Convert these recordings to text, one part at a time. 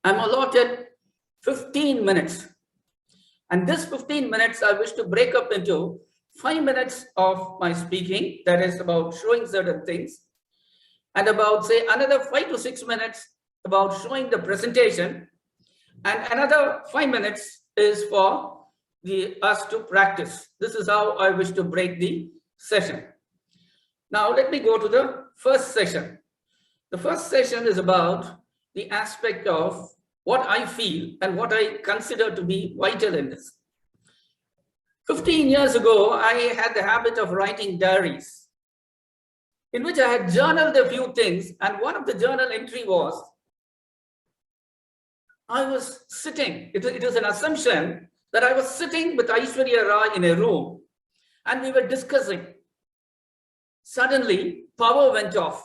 I'm allotted 15 minutes. And this 15 minutes, I wish to break up into 5 minutes of my speaking, that is about showing certain things, and about, say, another 5 to 6 minutes about showing the presentation, and another 5 minutes is for us to practice. This is how I wish to break the session. Now, let me go to the first session. The first session is about the aspect of what I feel and what I consider to be vital in this. 15 years ago, I had the habit of writing diaries in which I had journaled a few things, and one of the journal entry was, I was sitting, it was an assumption that I was sitting with Aishwarya Rai in a room and we were discussing. Suddenly, power went off.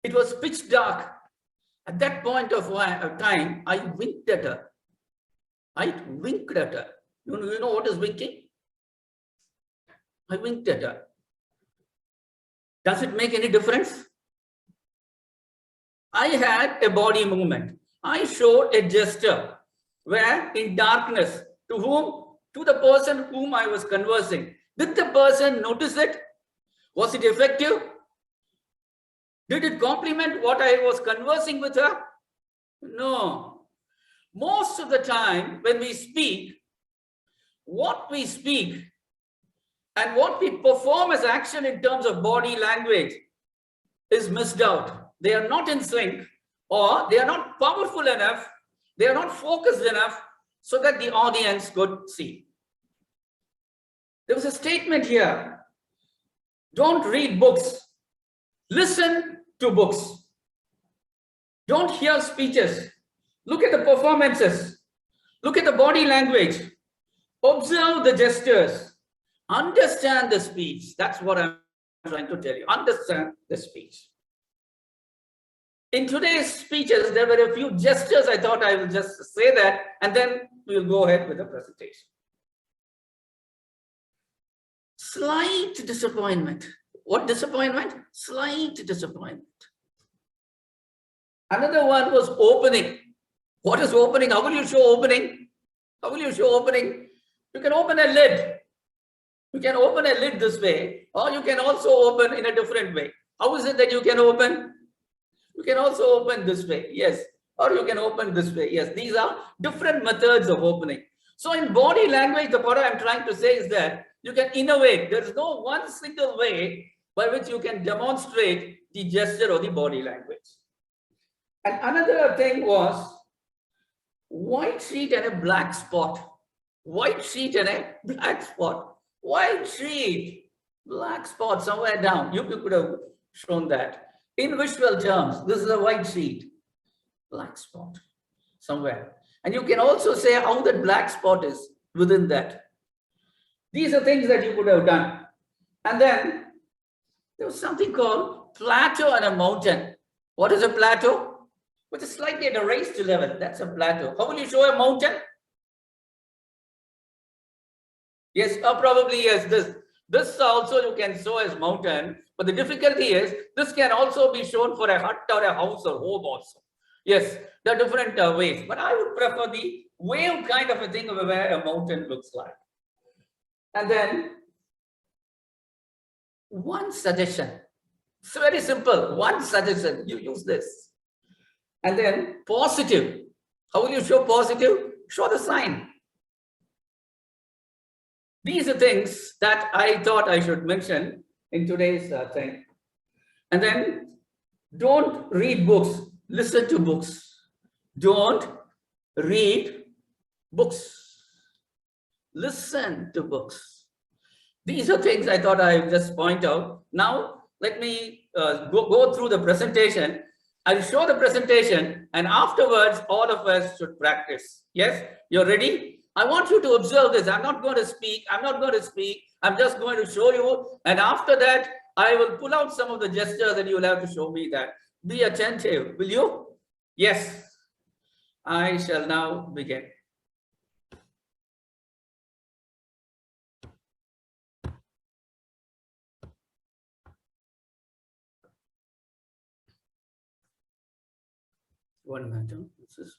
It was pitch dark. At that point of time, I winked at her. I winked at her. You know what is winking? I winked at her. Does it make any difference? I had a body movement. I showed a gesture where in darkness, to the person whom I was conversing. Did the person notice it? Was it effective? Did it complement what I was conversing with her? No. Most of the time when we speak, what we speak and what we perform as action in terms of body language is missed out. They are not in sync, or they are not powerful enough, they are not focused enough so that the audience could see. There was a statement here, don't read books, listen to books. Don't hear speeches, look at the performances, look at the body language, observe the gestures, understand the speech. That's what I'm trying to tell you, understand the speech. In today's speeches, there were a few gestures. I thought I will just say that, and then we'll go ahead with the presentation. Slight disappointment. What disappointment? Slight disappointment. Another one was opening. What is opening? How will you show opening? How will you show opening? You can open a lid. You can open a lid this way, or you can also open in a different way. How is it that you can open? You can also open this way, yes. Or you can open this way, yes. These are different methods of opening. So in body language, the point I'm trying to say is that you can innovate. There is no one single way by which you can demonstrate the gesture or the body language. And another thing was white sheet and a black spot. White sheet and a black spot. White sheet, black spot somewhere down. You could have shown that. In visual terms, this is a white sheet, black spot somewhere. And you can also say how that black spot is within that. These are things that you could have done. And then there was something called plateau and a mountain. What is a plateau? Which is slightly at a raised level. That's a plateau. How will you show a mountain? Yes, probably yes. This also you can show as mountain, but the difficulty is this can also be shown for a hut or a house or home also. Yes, there are different ways, but I would prefer the wave kind of a thing where a mountain looks like. And then one suggestion. It's very simple. One suggestion. You use this. And then positive. How will you show positive? Show the sign. These are things that I thought I should mention in today's thing. And then don't read books, listen to books. Don't read books, listen to books. These are things I thought I would just point out. Now, let me go through the presentation. I'll show the presentation, and afterwards, all of us should practice. Yes, you're ready? I want you to observe this. I'm not going to speak. I'm just going to show you. And after that, I will pull out some of the gestures and you will have to show me that. Be attentive, will you? Yes. I shall now begin. One minute. This is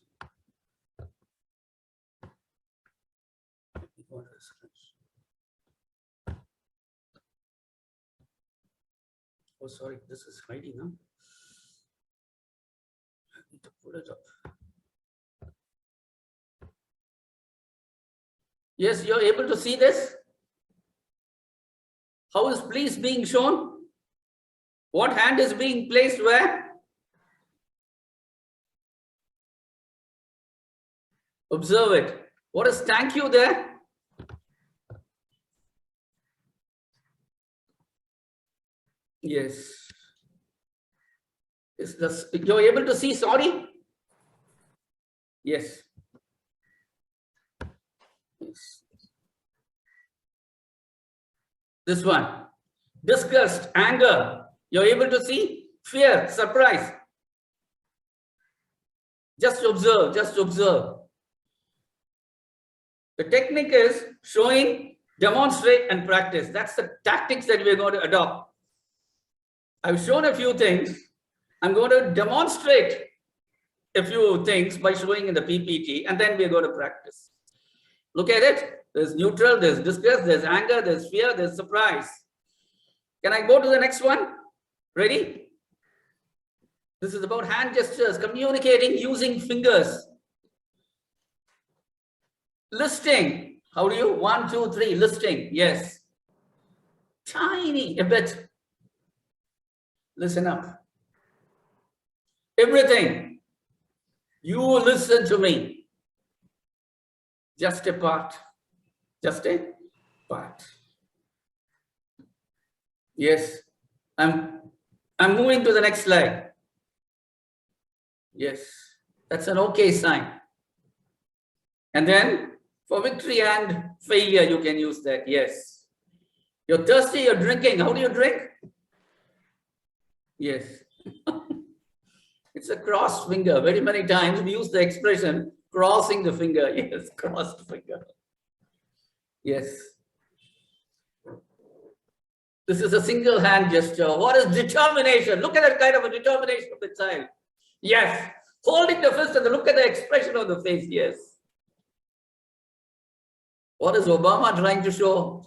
oh, sorry, this is hiding, huh? I need to pull it up. Yes, you're able to see this? How is please being shown? What hand is being placed where? Observe it. What is thank you there? Yes. Is this, you're able to see sorry? Yes. Yes. This one. Disgust, anger. You're able to see? Fear, surprise. Just observe, just observe. The technique is showing, demonstrate, and practice. That's the tactics that we're going to adopt. I've shown a few things. I'm going to demonstrate a few things by showing in the PPT, and then we're going to practice. Look at it. There's neutral, there's disgust, there's anger, there's fear, there's surprise. Can I go to the next one? Ready? This is about hand gestures, communicating using fingers. Listing. How do you? 1, 2, 3. Listing. Yes. Tiny a bit. Listen up. Everything. You listen to me. Just a part. Just a part. Yes. I'm moving to the next slide. Yes. That's an okay sign. And then for victory and failure, you can use that. Yes. You're thirsty, you're drinking. How do you drink? Yes. It's a crossed finger. Very many times we use the expression crossing the finger. Yes, crossed finger. Yes. This is a single hand gesture. What is determination? Look at that kind of a determination of the child. Yes. Holding the fist and look at the expression of the face. Yes. What is Obama trying to show?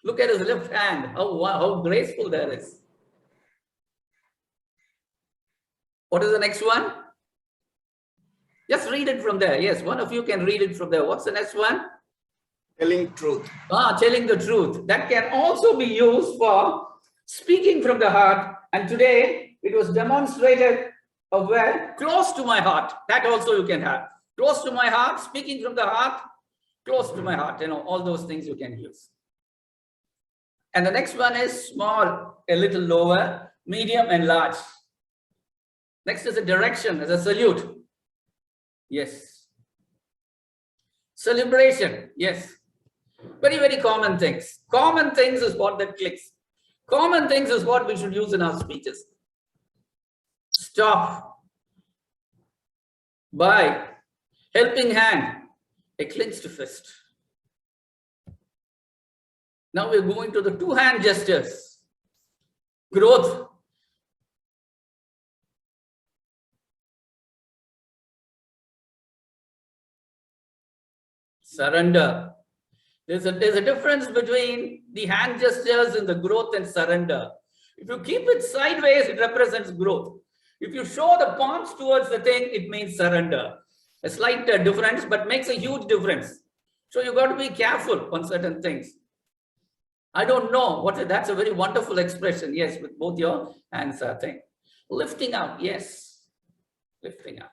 Look at his left hand. How graceful that is. What is the next one? Just read it from there. Yes, one of you can read it from there. What's the next one? Telling truth. Telling the truth. That can also be used for speaking from the heart. And today it was demonstrated of where close to my heart. That also you can have. Close to my heart, speaking from the heart, close to my heart. You know, all those things you can use. And the next one is small, a little lower, medium, and large. Next is a direction, as a salute. Yes. Celebration. Yes. Very, very common things. Common things is what that clicks. Common things is what we should use in our speeches. Stop. By. Helping hand. A clenched fist. Now we're going to the two hand gestures. Growth. Surrender. There's a difference between the hand gestures and the growth and surrender. If you keep it sideways, it represents growth. If you show the palms towards the thing, it means surrender. A slight difference, but makes a huge difference. So you got to be careful on certain things. I don't know what that's a very wonderful expression. Yes, with both your hands, I think. Lifting up, yes. Lifting up.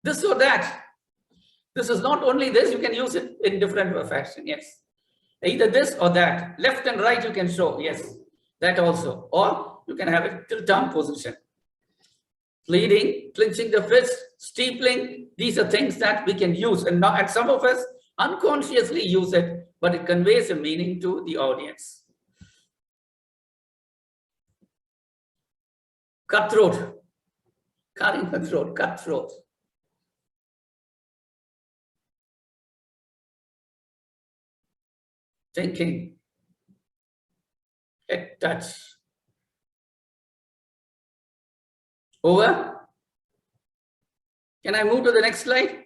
This or that. This is not only this, you can use it in different fashion, yes. Either this or that. Left and right you can show, yes. That also. Or you can have it tilt arm position. Pleading, clenching the fist, steepling. These are things that we can use. And some of us unconsciously use it, but it conveys a meaning to the audience. Cutthroat. Cutting the throat, cutthroat. Thinking, head touch, Over. Can I move to the next slide?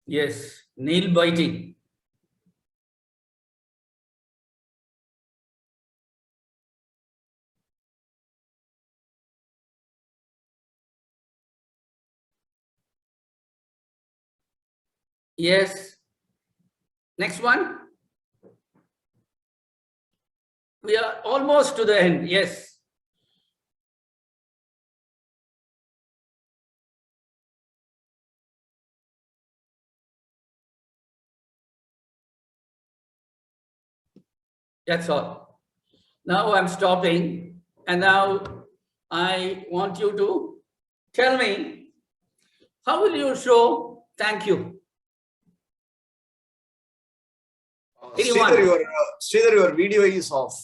Yes, nail biting. Yes. Next one. We are almost to the end. Yes. That's all. Now I'm stopping, and now I want you to tell me, how will you show thank you? Anyone? Sridhar, your video is off.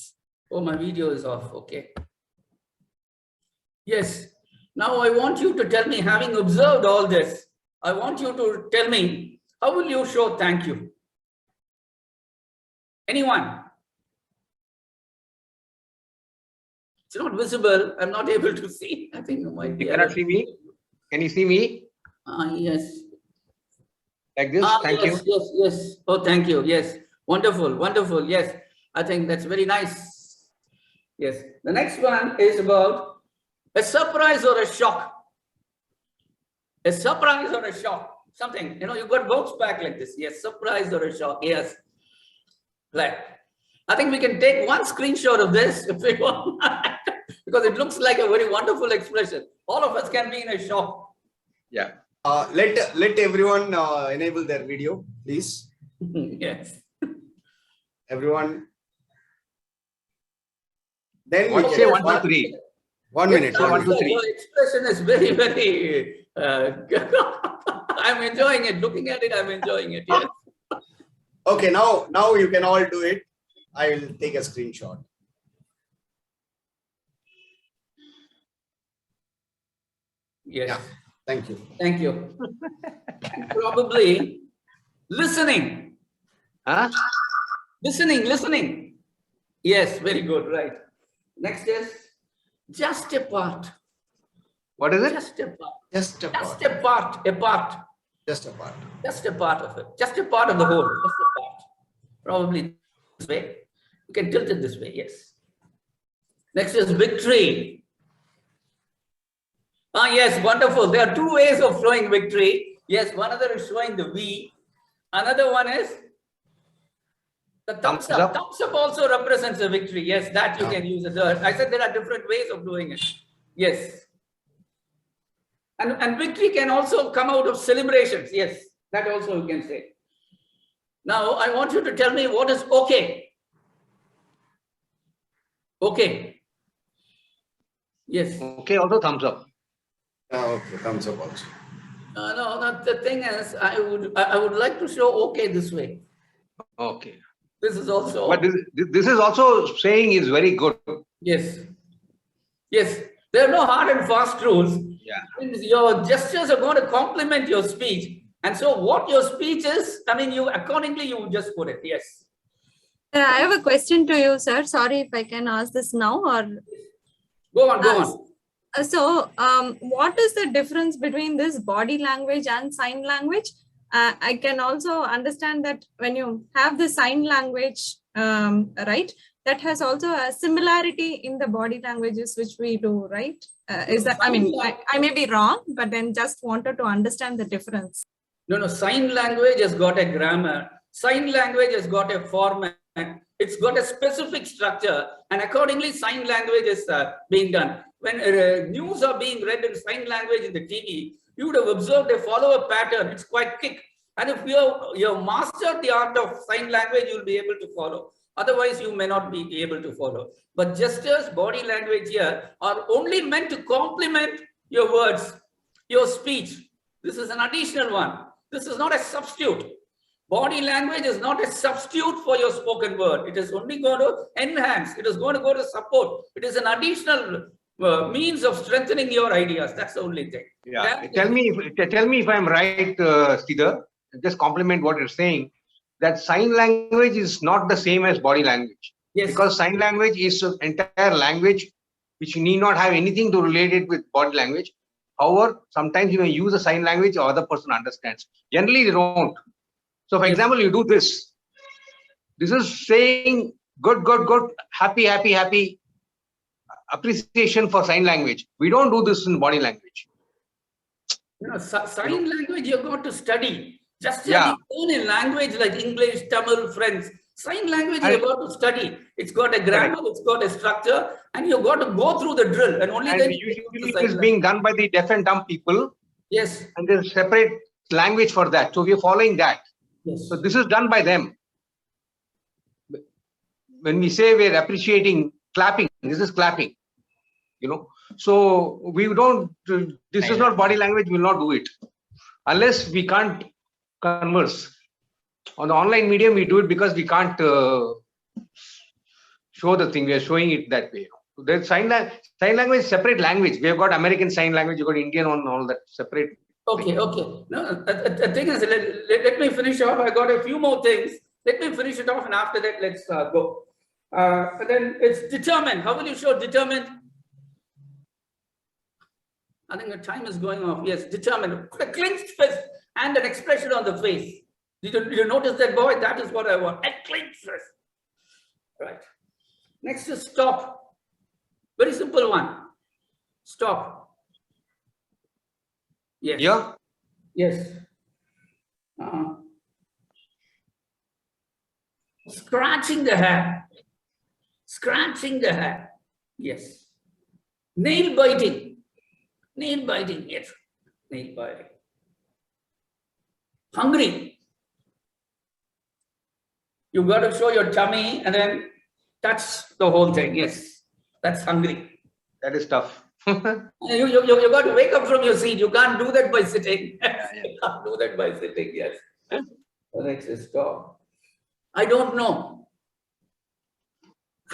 Oh, my video is off. Okay. Yes. Now I want you to tell me, having observed all this, I want you to tell me, how will you show thank you? Anyone? It's not visible. I'm not able to see. I think you might be. You cannot see me? Can you see me? Yes. Like this? Thank yes, you. Yes, yes. Oh, thank you. Yes. Wonderful, wonderful. Yes. I think that's very nice. Yes. The next one is about a surprise or a shock. A surprise or a shock. Something, you got bounce back like this. Yes. Surprise or a shock. Yes. Right. I think we can take one screenshot of this if we want, because it looks like a very wonderful expression. All of us can be in a shock. Yeah. Let everyone enable their video, please. Yes. Everyone. Then What we say can 1, 2, 3. 1 minute. Yes, 1, 2, 3. Your expression is very, very. I'm enjoying it. Looking at it, I'm enjoying it. Yes. Okay, now you can all do it. I will take a screenshot. Yes. Yeah. Thank you. Thank you. Probably listening. Huh? Listening. Yes, very good. Right. Next is just a part. What is it? Just a part. Just a part. Just a part. A part. Just a part. Just a part of it. Just a part of the whole. Just a part. Probably this way. You can tilt it this way. Yes. Next is victory. Yes, wonderful. There are two ways of showing victory. Yes, one other is showing the V. Another one is the thumbs up. Thumbs up also represents a victory. Yes, that you can use it. I said there are different ways of doing it. Yes. And victory can also come out of celebrations. Yes, that also you can say. Now, I want you to tell me what is okay. Okay. Yes. Okay, also thumbs up. Okay, thumbs up also. No, the thing is, I would like to show okay this way. Okay. This is also. But this is also saying is very good. Yes. Yes. There are no hard and fast rules. Yeah. Your gestures are going to complement your speech. And so what your speech is, you accordingly, you just put it. Yes. I have a question to you, sir. Sorry if I can ask this now or. Go on. So, what is the difference between this body language and sign language? I can also understand that when you have the sign language, right, that has also a similarity in the body languages which we do, right? Is that, I may be wrong, but then just wanted to understand the difference. No, sign language has got a grammar. Sign language has got a format. It's got a specific structure, and accordingly, sign language is being done. When news are being read in sign language in the TV, you would have observed they follow a pattern. It's quite quick. And if you mastered the art of sign language, you'll be able to follow. Otherwise, you may not be able to follow. But gestures, body language here are only meant to complement your words, your speech. This is an additional one. This is not a substitute. Body language is not a substitute for your spoken word. It is only going to enhance. It is going to go to support. It is an additional means of strengthening your ideas. That's the only thing. Yeah. Tell me if I'm right, Sridhar. Just compliment what you're saying. That sign language is not the same as body language. Yes. Because sign language is an entire language which need not have anything to relate it with body language. However, sometimes you may use a sign language or other person understands. Generally, they don't. So, for example, you do this. This is saying good, good, good, happy, happy, happy. Appreciation for sign language. We don't do this in body language. Sign language you've got to study. Just Yeah. like you learn in language like English, Tamil, French. Sign language you've got to study. It's got a grammar, it's got a structure, and you've got to go through the drill. And only then you usually use the it is sign being done by the deaf and dumb people. Yes. And there's separate language for that. So we are following that. Yes. So this is done by them. When we say we're appreciating clapping, this is clapping. So we don't, this is not body language, we will not do it. Unless we can't converse. On the online medium, we do it because we can't show the thing. We are showing it that way. There's sign language, separate language. We have got American sign language, you've got Indian on all that separate. Okay, okay. No, the thing is, let me finish off. I got a few more things. Let me finish it off, and after that, let's go. And then it's determined. How will you show determined? I think the time is going off. Yes, determined. Put a clenched fist and an expression on the face. Did you notice that, boy? That is what I want. A clenched fist. Right. Next is stop. Very simple one. Stop. Yes. Yeah. Yes. Scratching the hair. Scratching the hair. Yes. Nail biting. Nail biting. Yes. Nail biting. Hungry. You got to show your tummy and then touch the whole thing. Yes. That's hungry. That is tough. You got to wake up from your seat. You can't do that by sitting. You can't do that by sitting. Yes. The next is stop. I don't know.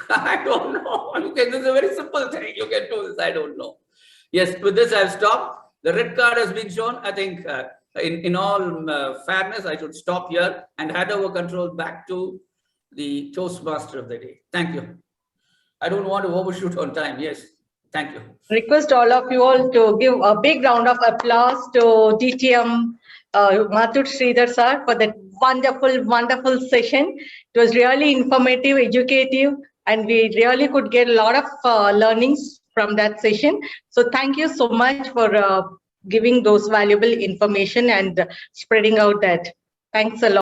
I don't know. Okay, this is a very simple thing. You can do this. I don't know. Yes, with this I've stopped. The red card has been shown. I think in all fairness, I should stop here and hand over control back to the Toastmaster of the day. Thank you. I don't want to overshoot on time. Yes. Thank you. Request all of you all to give a big round of applause to DTM Mathur Sridhar sir for that wonderful, wonderful session. It was really informative, educative, and we really could get a lot of learnings from that session. So thank you so much for giving those valuable information and spreading out that. Thanks a lot.